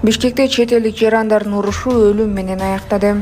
Бишкекте чет элдик жарандардын урушу өлүм менен аяктады.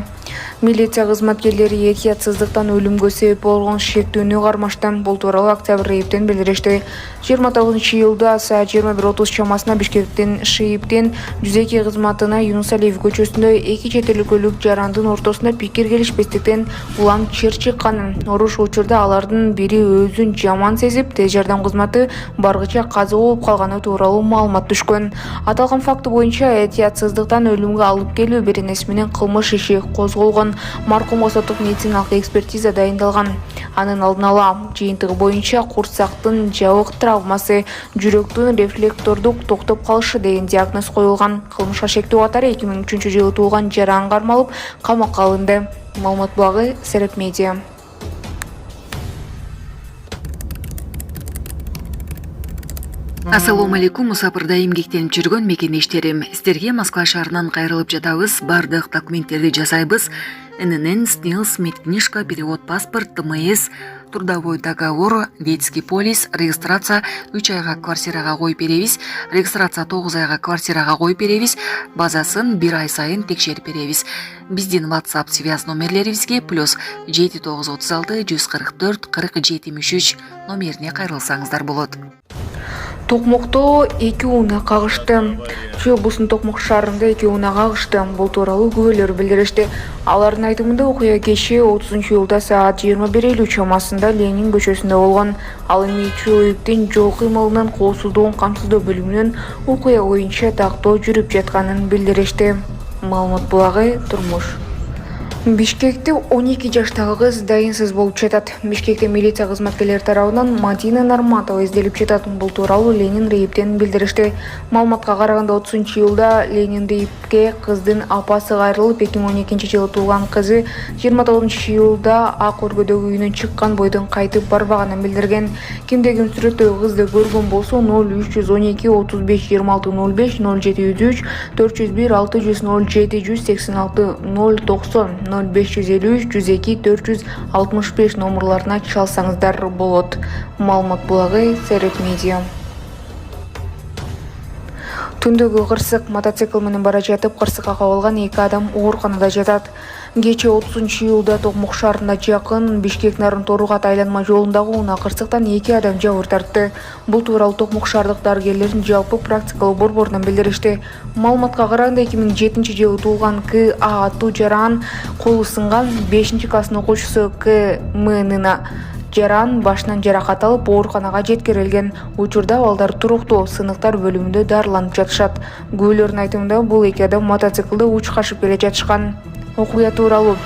Милиция кызматкерлери этиятсыздыктан өлүмгө себеп болгон шектүүнү кармаштан. Бул тууралуу Октябрь РИИПтен билдиришти. 29-жылда саат 21:30 чамасына Бишкектин ШИИПтин 102 кызматына Юнус Алиев көчөсүндө эки чет элдик өлүк жарандын ортосунда пикир келишпестиктен улам чыр чыкканын, уруш учурда алардын бири өзүн жаман сезип, тез жардам кызматы баргыча каза болуп калганы тууралуу маалымат түшкөн. Аталган факты боюнча этиятсыздыктан өлүмгө алып келүү беренеси менен кылмыш иши козголгон. Маркумга соттук медициналык экспертиза дайындалган. Анын алдын ала жыйынтыгы боюнча курсактын жабык травмасы, жүрөктүн рефлектордук токтоп калышы деген диагноз коюлган. Кылмышка шектүү катары 2003-жылы туулган жаран кармалып, камакка алынды. Маалымат булагы Сереп Медиа. Ассалому алейкум, Мусапырда эмгектенип жүргөн мекендештерим. Сиздерге Москва шаарынан кайрылып жатабыз. Бардык документтерди жасайбыз. ННН, СНИЛС, медкнижка, перевод, паспорт, ТМС, трудовой договор, детский полис, регистрация 3 айга квартирага коюп беребиз, регистрация 9 айга квартирага коюп беребиз, базасын 1 ай сайын текшерип беребиз. Биздин WhatsApp связь номерлерибизге +7 936 144 40 73 номерине кайрылсаңыздар болот. Токмокто 2 уна кагышты. Чөбүсүн Токмок шаарында 2 уна кагышты. Бул тууралуу күбөлөр билдиришти. Алардын айтымында окуя кечээ 30-жылда саат 21:50 чамасында Ленин көчөсүндө болгон. Ал эми чөбүктүн жол кыймылынын коопсуздугун камсыздоо бөлүмүнүн окуя боюнча тактоо жүрүп жатканын билдиришти. Маалымат булагы Турмуш. Бишкекте 12 жаштагы кыз дайынсыз болуп жатат. Бишкекте милиция кызматкерлери тарабынан Мадина Нарматова изделип жатат. Бул тууралуу Ленин РИИПтен билдиришти. Маалыматка караганда 30-жылда Ленин РИИПке кыздын апасы кайрылып, 2012-жылы туулган кызы 29-жылда Ак өргөдөгү үйүнөн чыккан бойдон кайтып барбаганын билдирген. Кимдеген сүрөттөгү кызды көргөн болсо 0312 35 26 05 0703 401 607 186 090 0553 102 465 номерларына чалсаңыздар болот. Маалымат булагы Сереп Медиа. Түндөгү кырсык мотоцикл менен бара жатып, кырсыкка кабылган 2 адам ооруканада жатат. Кечээ 30-жылда Токмок шаарына жакын Бишкек Нарын-Торукат айланма жолундагы унаа кырсыктан 2 адам жабыр тартты. Бул тууралуу Токмок шаардык дарыгерлердин жалпы практикалык борборунан билдиришти. Маалыматка караганда 2007-жылы туулган К.А. аттуу жаран колу сынган, 5-класстын окуучусу К.М.Нына жаран башынан жаракат алып ооруканага жеткирилген. Учурда балдар туруктуу сыныктар бөлүмүндө дарыланып жатышат. Күбөлөрдүн айтымында бул 2 адам мотоциклде уч кашып келе жатышкан. Окуя тууралуу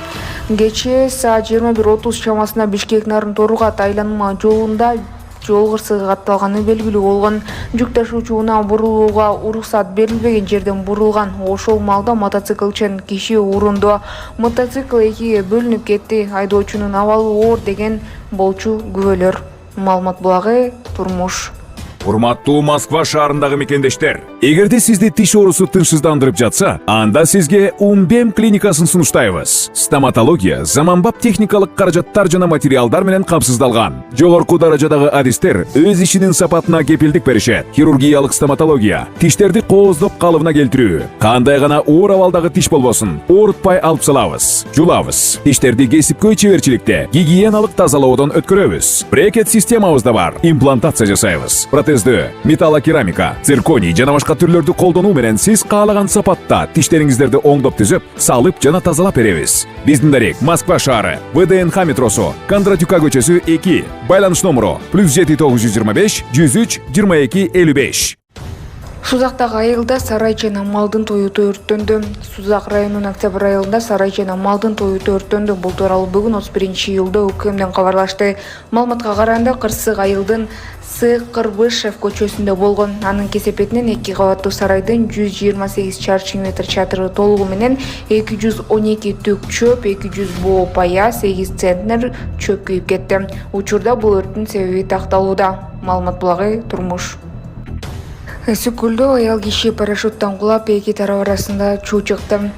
кечээ саат 21:30 чамасына Бишкек Нарын-Торукат айланма жолунда жол кырсыгы катталганы белгилүү болгон. Жүк ташуучу унаа бурулууга уруксат берилбеген жерден бурулган. Ошол маалда мотоциклчен киши урундо. Мотоцикл экиге бөлүнүп кетти. Айдоочунун абалы оор деген болчу күбөлөр. Маалымат булагы Турмуш. Урматтуу Москва шаарындагы мекендештер, эгерде сизди тиш оорусу тынчсыздандырып жатса, анда сизге Умбем клиникасын сунуштайбыз. Стоматология заманбап техникалык каражаттар жана материалдар менен камсыздалган. Жогорку даражадагы адистер өз ишинин сапатына кепилдик беришет. Хирургиялык стоматология, тиштерди кооздоп калыбына келтирүү, кандай гана оор абалдагы тиш болбосун, оорутпай алып салабыз, жулабыз. Тиштерди кесипкөй чеберчиликте, гигиеналык тазалоодон өткөрөбүз. Брекет системабыз да бар, имплантация жасайбыз. Металлокерамика, цирконий жана башка түрлөрдү колдонуу менен сиз каалаган сапатта тиштериңиздерди оңдоп түзөп, салып жана тазалап беребиз. Биздин дарек Москва шаары, ВДНХ метросу, Кондратюка көчөсү 2, байланыш номеру +7 925 103 22 55. Сузактагы айылда сарай жана малдын тоюуту өрттөндү. Сузак районунун Октябрь айылында сарай жана малдын тоюуту өрттөндү. Бул тууралуу бүгүн 31-июлда УКМден кабарлашты. Маалыматка караганда кырсык айылдын Кырбышев көчөсүндө болгон. Анын кесепетинен 2 кабаттуу сарайдын 128 чарчы метр чатыры толугу менен 212 түк чөп, 200 боо пая, 8 центнер чөп күйүп кетти. Учурда бул өрттүн себеби такталууда. Маалымат булагы Турмуш. Сүкүлдө аял киши парашюттан кулап, 2 тарап арасында чуу чыкты.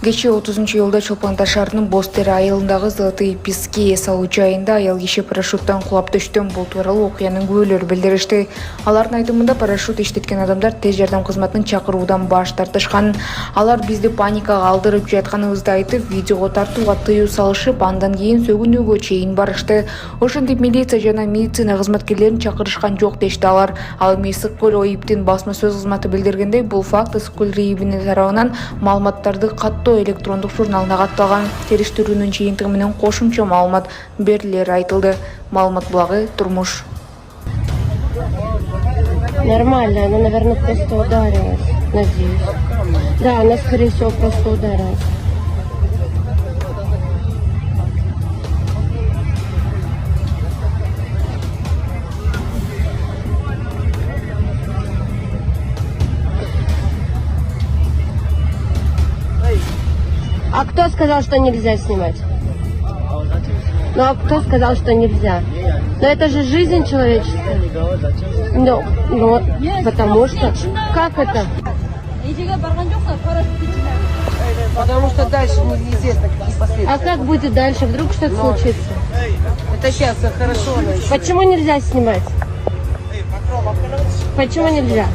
Кече 30-жылда Чолпан-Ата шаарынын Бостер айылындагы Золотые пески эс алуу жайында аял киши парашюттан кулап түштөн. Бул тууралуу окуянын күбөлөрү билдиришти. Алардын айтымында парашют иштеткен адамдар тез жардам кызматынын чакыруудан баш тартышкан. Алар бизди паникага алдырып жатканыбызды айтып, видеого тартууга тыюу салышып, андан кийин сөгүнүүгө чейин барышты. Ошентип милиция жана медицина кызматкерлерин чакырышкан жок дешти алар. Ал эми Ысык көл ОИБтин басма сөз кызматы билдиргендей, бул факт Ысык көл РИИБ тарабынан маалыматтарды каттоо электрондук журналына катталган. Териштирүүнүн жыйынтыгы менен кошумча маалымат берилери айтылды. Маалымат булагы Турмуш. Нормально, она, наверное, просто ударилась, надеюсь. Да, она, скорее всего, просто ударилась. А кто сказал, что нельзя снимать? Ну а кто сказал, что нельзя? Но это же жизнь человеческая. Ну, потому что... Как это? Потому что дальше неизвестно, какие последствия. А как будет дальше? Вдруг что-то случится? Это сейчас хорошо. Почему нельзя снимать? Почему нельзя?